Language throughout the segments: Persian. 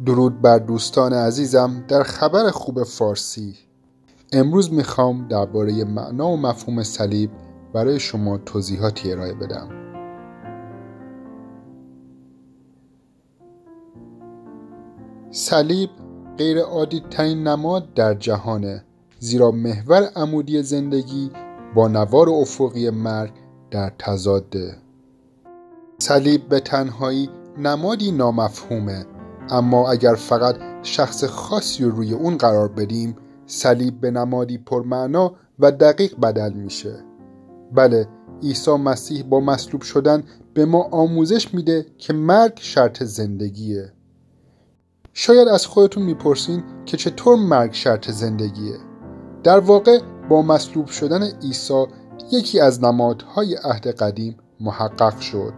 درود بر دوستان عزیزم در خبر خوب فارسی. امروز میخوام درباره معنا و مفهوم صلیب برای شما توضیحاتی ارائه بدم. صلیب غیر عادی ترین نماد در جهانه، زیرا محور عمودی زندگی با نوار افقی مرگ در تضاده. صلیب به تنهایی نمادی نامفهومه، اما اگر فقط شخص خاصی رو روی اون قرار بدیم، صلیب به نمادی پرمعنا و دقیق بدل میشه. بله، عیسی مسیح با مصلوب شدن به ما آموزش میده که مرگ شرط زندگیه. شاید از خودتون میپرسین که چطور مرگ شرط زندگیه؟ در واقع با مصلوب شدن عیسی یکی از نمادهای عهد قدیم محقق شد.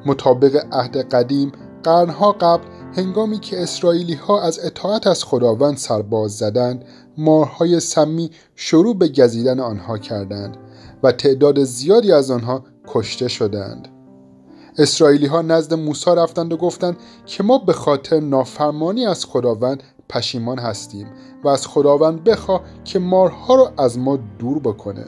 مطابق عهد قدیم قرنها قبل، هنگامی که اسرائیلی ها از اطاعت از خداوند سرباز زدند، مارهای سمی شروع به گزیدن آنها کردند و تعداد زیادی از آنها کشته شدند. اسرائیلی ها نزد موسی رفتند و گفتند که ما به خاطر نافرمانی از خداوند پشیمان هستیم و از خداوند بخواه که مارها را از ما دور بکنه.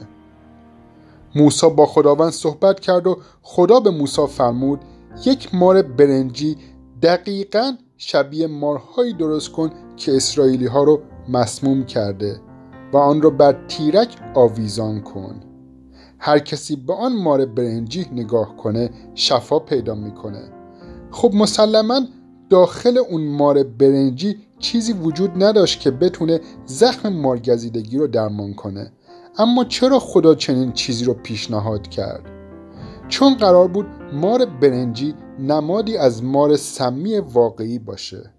موسی با خداوند صحبت کرد و خدا به موسی فرمود یک مار برنجی دقیقاً شبیه مارهایی درست کن که اسرائیلی ها رو مسموم کرده و آن رو بر تیرک آویزان کن. هر کسی به آن مار برنجی نگاه کنه شفا پیدا میکنه. خب مسلماً داخل اون مار برنجی چیزی وجود نداشت که بتونه زخم مارگزیدگی رو درمان کنه. اما چرا خدا چنین چیزی رو پیشنهاد کرد؟ چون قرار بود مار برنجی نمادی از مار سمی واقعی باشه.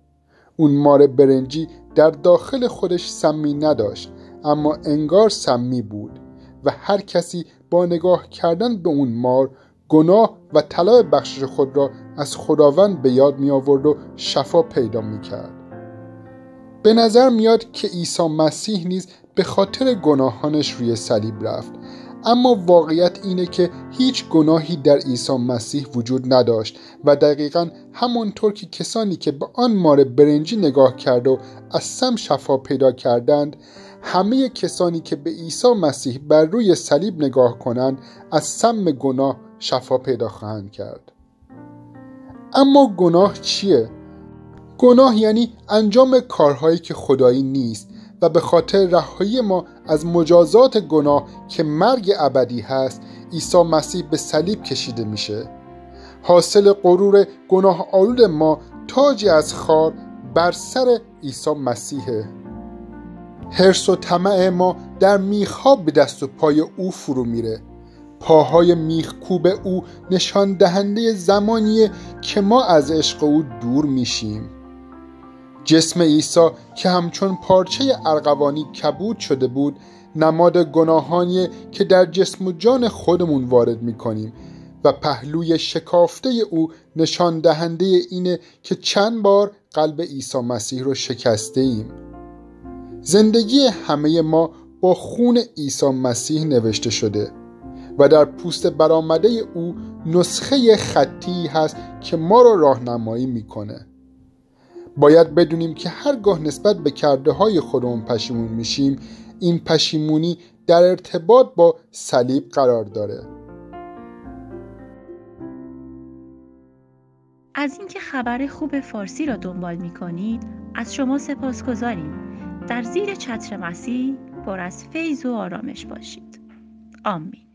اون مار برنجی در داخل خودش سمی نداشت، اما انگار سمی بود و هر کسی با نگاه کردن به اون مار گناه و طلب بخشش خود را از خداوند به یاد می آورد و شفا پیدا می کرد. به نظر میاد که عیسی مسیح نیز به خاطر گناهانش روی صلیب رفت، اما واقعیت اینه که هیچ گناهی در عیسی مسیح وجود نداشت و دقیقاً همونطور که کسانی که به آن مار برنجی نگاه کرد و از سم شفا پیدا کردند، همه کسانی که به عیسی مسیح بر روی صلیب نگاه کنند از سم گناه شفا پیدا خواهند کرد. اما گناه چیه؟ گناه یعنی انجام کارهایی که خدایی نیست و به خاطر رهایی ما از مجازات گناه که مرگ ابدی هست، عیسی مسیح به صلیب کشیده میشه. حاصل غرور گناه آلود ما تاجی از خار بر سر عیسی مسیحه. حرص و طمع ما در میخها به دست و پای او فرو میره. پاهای میخکوب او نشان دهنده زمانیه که ما از عشق او دور میشیم. جسم عیسی که همچون پارچه ارغوانی کبود شده بود، نماد گناهانیه که در جسم و جان خودمون وارد میکنیم و پهلوی شکافته او نشان دهنده اینه که چند بار قلب عیسی مسیح رو شکسته ایم. زندگی همه ما با خون عیسی مسیح نوشته شده و در پوست برآمده او نسخه خطی هست که ما را راهنمایی میکنه. باید بدونیم که هرگاه نسبت به کرده های خودمون پشیمون میشیم، این پشیمونی در ارتباط با صلیب قرار داره. از اینکه خبر خوب فارسی را دنبال میکنید از شما سپاسگزاریم. در زیر چتر مسیح پر از فیض و آرامش باشید. آمین.